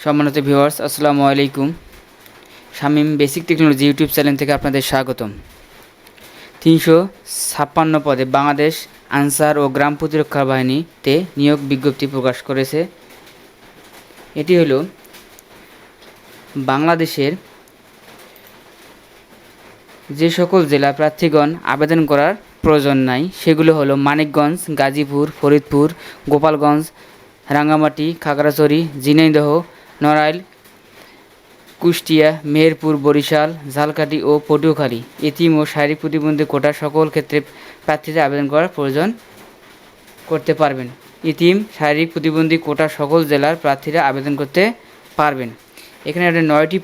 সম্মানিত ভিউয়ার্স, আসসালামু আলাইকুম। Shamim basic technology YouTube channel থেকে আপনাদের স্বাগতম। 356 পদে বাংলাদেশ আনসার ও গ্রাম প্রতিরক্ষা বাহিনীতে নিয়োগ বিজ্ঞপ্তি প্রকাশ করেছে। এটি হলো বাংলাদেশের যে সকল জেলা প্রার্থীগণ আবেদন করার প্রয়োজন নাই সেগুলো হলো মানিকগঞ্জ, গাজীপুর, ফরিদপুর, গোপালগঞ্জ, রাঙ্গামাটি, খাগড়াছড়ি, ঝিনাইদহ, নড়াইল, কুষ্টিয়া, মেহেরপুর, বরিশাল, ঝালকাঠি ও পটুয়াখালী। এতিম ও শারীরিক প্রতিবন্ধী কোটা সকল ক্ষেত্রে প্রার্থীরা আবেদন করার প্রয়োজন করতে পারবেন। এতিম শারীরিক প্রতিবন্ধী কোটা সকল জেলার প্রার্থীরা আবেদন করতে পারবেন। এখানে একটা 9টি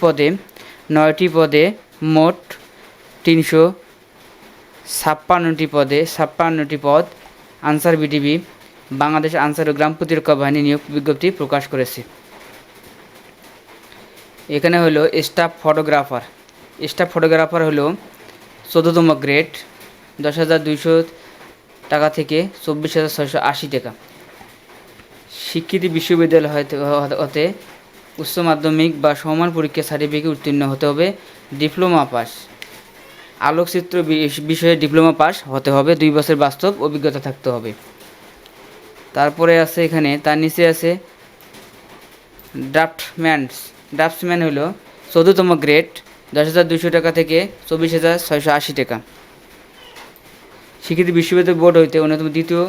পদে মোট 356টি পদ আনসার VDP বাংলাদেশ আনসার ও গ্রাম প্রতিরক্ষা বাহিনী নিয়োগ বিজ্ঞপ্তি প্রকাশ করেছে। এখানে হলো স্টাফ ফটোগ্রাফার হলো 14তম গ্রেড 10,200 টাকা থেকে 24,680 টাকা। স্বীকৃতি বিশ্ববিদ্যালয় হতে উচ্চ মাধ্যমিক বা সমমান পরীক্ষা সার্টিফিকেট উত্তীর্ণ হতে হবে, ডিপ্লোমা পাস, আলোকচিত্র বিষয়ে ডিপ্লোমা পাস হতে হবে, 2 বছর বাস্তব অভিজ্ঞতা থাকতে হবে। তারপরে আছে এখানে তার নিচে আছে ড্রাফটসম্যান হলো 14তম গ্রেড 10,200 টাকা থেকে 24,680 টাকা। স্বীকৃতি বিশ্ববিদ্যালয় বোর্ড হইতে অন্যতম দ্বিতীয়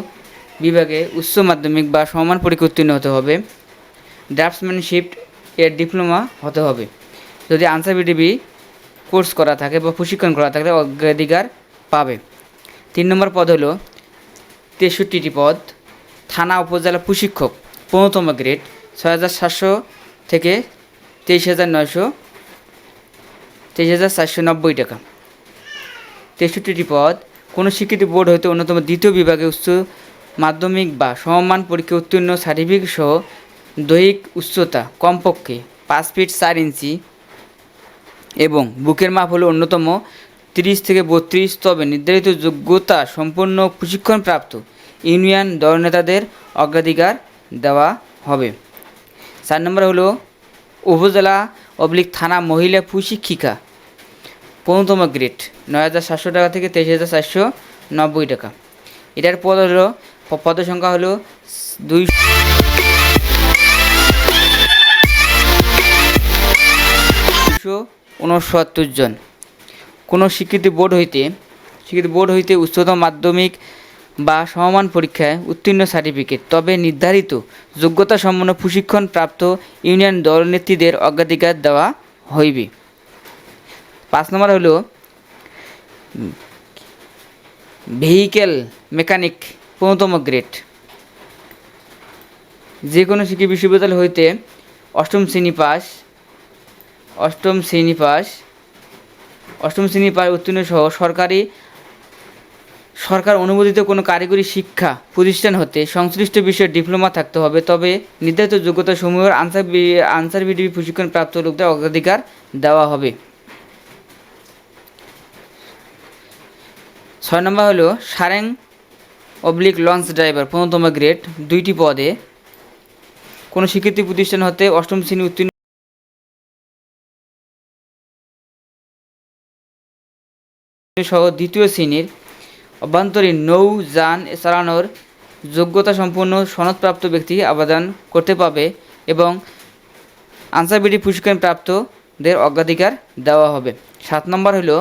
বিভাগে উচ্চ মাধ্যমিক বা সমমান পরীক্ষা উত্তীর্ণ হতে হবে, ড্রাফটসম্যানশিপ এর ডিপ্লোমা হতে হবে। যদি আনসার VDP কোর্স করা থাকে বা প্রশিক্ষণ করা থাকে অগ্রাধিকার পাবে। 3 নম্বর পদ হলো 63টি পদ থানা উপজেলা প্রশিক্ষক 15তম গ্রেড 6,700 থেকে 23,490 টাকা। 63টি পদ কোনো স্বীকৃতি বোর্ড হইতে অন্যতম দ্বিতীয় বিভাগে উচ্চ মাধ্যমিক বা সমমান পরীক্ষা উত্তীর্ণ সার্টিফিকেট সহ দৈহিক উচ্চতা কমপক্ষে 5 ফিট 4 ইঞ্চি এবং বুকের মাপ হলো অন্যতম 30 থেকে 32, তবে নির্ধারিত যোগ্যতা সম্পন্ন প্রশিক্ষণপ্রাপ্ত ইউনিয়ন দলনেতাদের অগ্রাধিকার দেওয়া হবে। 4 নম্বর হলো উপজেলা থানা মহিলা প্রশিক্ষিকা 15তম গ্রেড 9,700 টাকা থেকে 23,490 টাকা। এটার পদের সংখ্যা হলো 269 জন। কোনো স্বীকৃতি বোর্ড হইতে উচ্চতর মাধ্যমিক বা সমমান পরীক্ষায় উত্তীর্ণ সার্টিফিকেট, তবে নির্ধারিত যোগ্যতা সম্পন্ন প্রশিক্ষণ প্রাপ্ত ইউনিয়ন দলনেত্রীদের অগ্রাধিকার দেওয়া হইবে। 5 নম্বর হলো ভেহিক্যাল মেকানিক 15তম গ্রেড যে কোনো স্বীকৃতি বিশ্ববিদ্যালয় হইতে অষ্টম শ্রেণী পাস উত্তীর্ণ সহ সরকার অনুমোদিত কোনো কারিগরি শিক্ষা প্রতিষ্ঠান হতে সংশ্লিষ্ট বিষয়ে ডিপ্লোমা থাকতে হবে, তবে নির্ধারিত যোগ্যতা সমূহের আনসার VDP প্রশিক্ষণ প্রাপ্ত লোকদের অগ্রাধিকার দেওয়া হবে। 6 নম্বর হলো সারেং/লঞ্চ ড্রাইভার 15তম গ্রেড 2টি পদে কোনো স্বীকৃতি প্রতিষ্ঠান হতে অষ্টম শ্রেণী উত্তীর্ণ সহ দ্বিতীয় শ্রেণীর অভ্যন্তরীণ নৌযান চালানোর যোগ্যতা সম্পন্ন সনদপ্রাপ্ত ব্যক্তি আবেদন করতে পারবে এবং আনসার VDP প্রশিক্ষণ প্রাপ্তদের অগ্রাধিকার দেওয়া হবে। 7 নম্বর হলো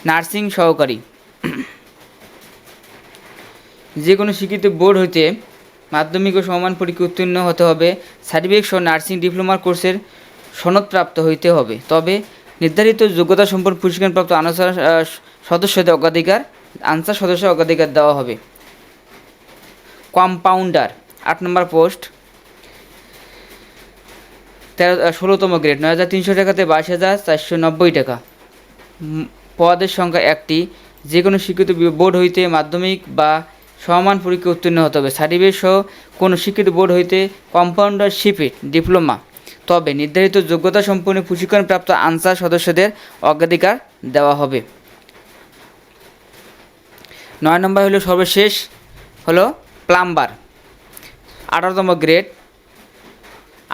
নার্সিং সহকারী যে কোনো স্বীকৃত বোর্ড হইতে মাধ্যমিক ও সমমান পরীক্ষা উত্তীর্ণ হতে হবে, সার্টিফিকেট সহ নার্সিং ডিপ্লোমা কোর্সের সনদপ্রাপ্ত হইতে হবে, তবে নির্ধারিত যোগ্যতা সম্পন্ন প্রশিক্ষণপ্রাপ্ত আনসার সদস্যদের অগ্রাধিকার দেওয়া হবে। কম্পাউন্ডার 8 নম্বর পোস্ট 16তম গ্রেড 9,300 টাকা থেকে 22,490 টাকা। পদের সংখ্যা 1টি যে কোনো স্বীকৃত বোর্ড হইতে মাধ্যমিক বা সমমান পরীক্ষা উত্তীর্ণ হতে হবে, সার্টিফিকেট সহ কোনো স্বীকৃত বোর্ড হইতে কম্পাউন্ডারশিপে ডিপ্লোমা, তবে নির্ধারিত যোগ্যতা সম্পন্ন প্রশিক্ষণপ্রাপ্ত আনসার সদস্যদের অগ্রাধিকার দেওয়া হবে। 9 নম্বর হলো সর্বশেষ হলো প্লাম্বার 18তম গ্রেড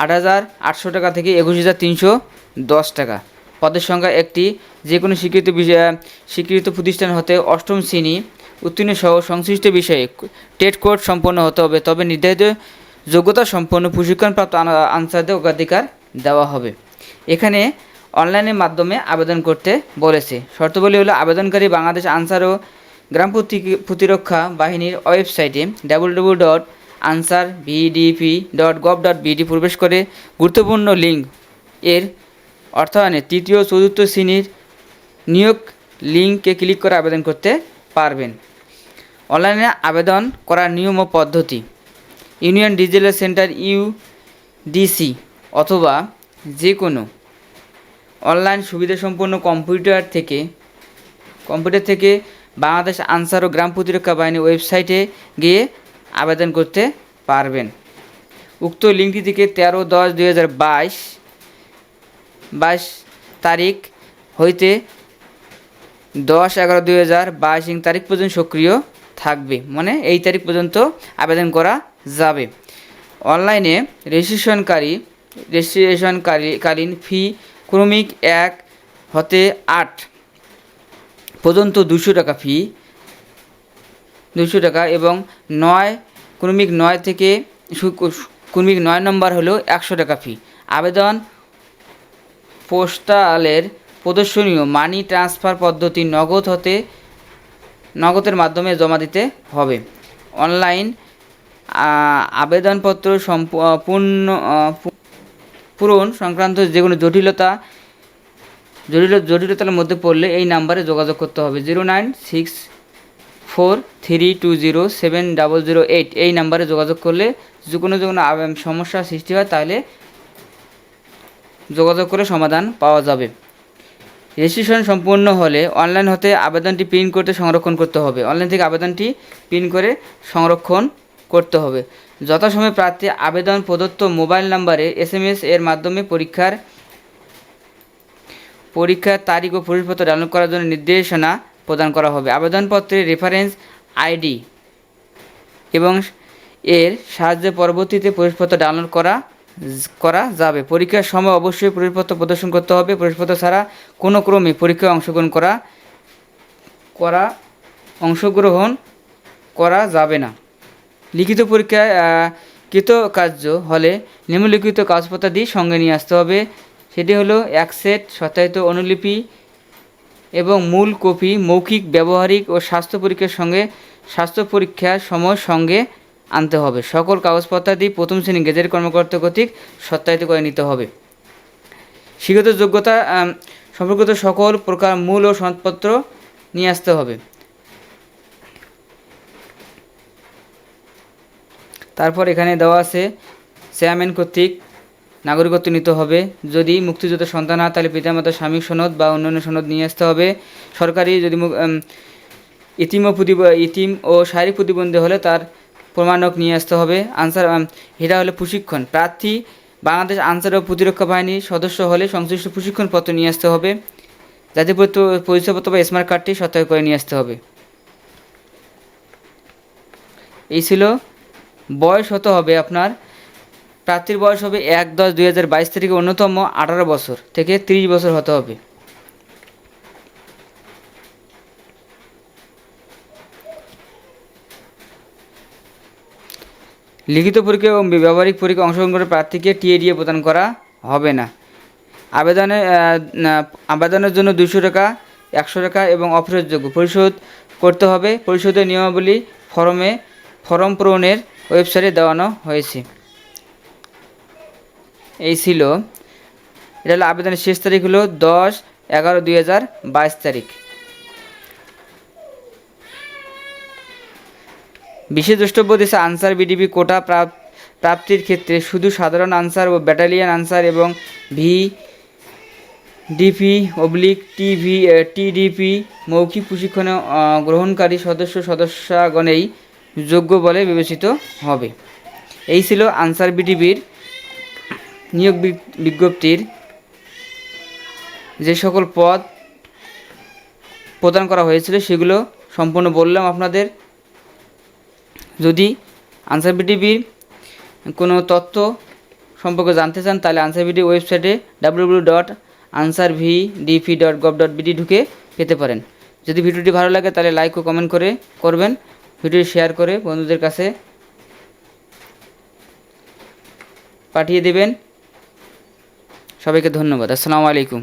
8,800 টাকা থেকে 21,310 টাকা। পদের সংখ্যা একটি। যে কোনো স্বীকৃত প্রতিষ্ঠান হতে অষ্টম শ্রেণী উত্তীর্ণ সহ সংশ্লিষ্ট বিষয়ে টেট কোর্স সম্পন্ন হতে হবে, তবে নির্ধারিত যোগ্যতা সম্পন্ন প্রশিক্ষণপ্রাপ্ত আনসারদের অগ্রাধিকার দেওয়া হবে। এখানে অনলাইনের মাধ্যমে আবেদন করতে বলেছে। শর্তাবলী হলো আবেদনকারী বাংলাদেশ আনসার ও গ্রাম প্রতিরক্ষা বাহিনীর ওয়েবসাইটে www.ansarvdp.gov.bd প্রবেশ করে গুরুত্বপূর্ণ লিঙ্ক এর অর্থায়নে তৃতীয় ও চতুর্থ শ্রেণীর নিয়োগ লিঙ্কে ক্লিক করে আবেদন করতে পারবেন। অনলাইনে আবেদন করার নিয়ম ও পদ্ধতি। ইউনিয়ন ডিজিটাল সেন্টার ইউডিসি অথবা যে কোনো অনলাইন সুবিধাসম্পন্ন কম্পিউটার থেকে বাংলাদেশ আনসার ও গ্রাম প্রতিরক্ষা বাহিনী ওয়েবসাইটে গিয়ে আবেদন করতে পারবেন। উক্ত লিঙ্কটি থেকে 13/10/2022 তারিখ হইতে 10/11/2022 তারিখ পর্যন্ত সক্রিয় থাকবে, মানে এই তারিখ পর্যন্ত আবেদন করা যাবে। অনলাইনে রেজিস্ট্রেশনকালীন ফি ক্রমিক 1 হতে 8 পর্যন্ত 200 টাকা ফি 200 টাকা এবং 9 থেকে ক্রমিক 9 নম্বর হলো 100 টাকা ফি। আবেদন পোস্টালের প্রদর্শনীয় মানি ট্রান্সফার পদ্ধতি নগদের মাধ্যমে জমা দিতে হবে। অনলাইন আবেদনপত্র পূরণ সংক্রান্ত যে কোনো জটিলতার মধ্যে পড়লে এই নাম্বারে যোগাযোগ করতে হবে। 09643207008 এই নাম্বারে যোগাযোগ করলে যে কোনো সমস্যার সৃষ্টি হয় তাহলে যোগাযোগ করে সমাধান পাওয়া যাবে। রেজিস্ট্রেশন সম্পূর্ণ হলে অনলাইন হতে আবেদনটি প্রিন্ট করতে সংরক্ষণ করতে হবে। অনলাইন থেকে আবেদনটি প্রিন্ট করে সংরক্ষণ করতে হবে। যথাসময়ে প্রার্থী আবেদন প্রদত্ত মোবাইল নম্বরে SMS এর মাধ্যমে পরীক্ষার তারিখ ও প্রবেশপত্র ডাউনলোড করার জন্য নির্দেশনা প্রদান করা হবে। আবেদনপত্রে রেফারেন্স ID এবং এর সাহায্যে পরবর্তীতে প্রবেশপত্র ডাউনলোড করা যাবে। পরীক্ষার সময় অবশ্যই প্রবেশপত্র প্রদর্শন করতে হবে। প্রবেশপত্র ছাড়া কোনো ক্রমে পরীক্ষায় অংশগ্রহণ করা যাবে না। লিখিত পরীক্ষায় কৃতকার্য হলে নিম্নলিখিত কাগজপত্রাদি সঙ্গে নিয়ে আসতে হবে। সেটি হলো 1 সেট সত্যায়িত অনুলিপি এবং মূল কপি মৌখিক, ব্যবহারিক ও স্বাস্থ্য পরীক্ষার সময় সঙ্গে আনতে হবে। সকল কাগজপত্রাদি প্রথম শ্রেণী গেজেট কর্মকর্তা কর্তৃক সত্যায়িত করে নিতে হবে। শিক্ষাগত যোগ্যতা সম্পর্কিত সকল প্রকার মূল ও সনদপত্র নিয়ে আসতে হবে। তারপর এখানে দেওয়া আছে চেয়ারম্যান কর্তৃক নাগরিকত্ব নিতে হবে। যদি মুক্তিযোদ্ধার সন্তান হয় তাহলে পিতামাতার স্বামী সনদ বা অন্যান্য সনদ নিয়ে আসতে হবে। সরকারি যদি ইতিম ও শারীরিক প্রতিবন্ধী হলে তার প্রমাণক নিয়ে আসতে হবে। এটা হলো প্রশিক্ষণ। প্রার্থী বাংলাদেশ আনসার ও প্রতিরক্ষা বাহিনীর সদস্য হলে সংশ্লিষ্ট প্রশিক্ষণপত্র নিয়ে আসতে হবে। জাতীয় পরিচয়পত্র বা স্মার্ট কার্ডটি সত্যায়িত করে নিয়ে আসতে হবে। এই ছিল। বয়স হতে হবে আপনার, প্রার্থীর বয়স হবে 1/10/2022 তারিখে ন্যূনতম 18 বছর থেকে 30 বছর হতে হবে। লিখিত পরীক্ষা এবং ব্যবহারিক পরীক্ষা অংশগ্রহণ করে প্রার্থীকে TADA প্রদান করা হবে না। আবেদনের জন্য 200 টাকা, 100 টাকা এবং অপরিহার্যযোগ্য পরিশোধ করতে হবে। পরিশোধের নিয়মাবলী ফরম পূরণের ওয়েবসাইটে দেওয়ানো হয়েছে। এই ছিল। এটা হলো আবেদনের শেষ তারিখ হলো 10/11/2022 তারিখ। বিশেষ দ্রষ্টব্য দিয়েছে আনসার VDP কোটা প্রাপ্তির ক্ষেত্রে শুধু সাধারণ আনসার ও ব্যাটালিয়ন আনসার এবং VDP/TDP মৌখিক প্রশিক্ষণে গ্রহণকারী সদস্যগণেই যোগ্য বলে বিবেচিত হবে। এই ছিল আনসার VDPর নিয়োগ বিজ্ঞপ্তির যে সকল পদ প্রদান করা হয়েছিল সেগুলো সম্পূর্ণ বললাম আপনাদের। যদি আনসার VDPর কোনো তথ্য সম্পর্কে জানতে চান তাহলে আনসার ভিডি ওয়েবসাইটে www.ansarvdp.gov.bd ঢুকে পেতে পারেন। যদি ভিডিওটি ভালো লাগে তাহলে লাইক ও কমেন্ট করবেন, ভিডিওটি শেয়ার করে বন্ধুদের কাছে পাঠিয়ে দেবেন। সবাইকে ধন্যবাদ। আসসালামু আলাইকুম।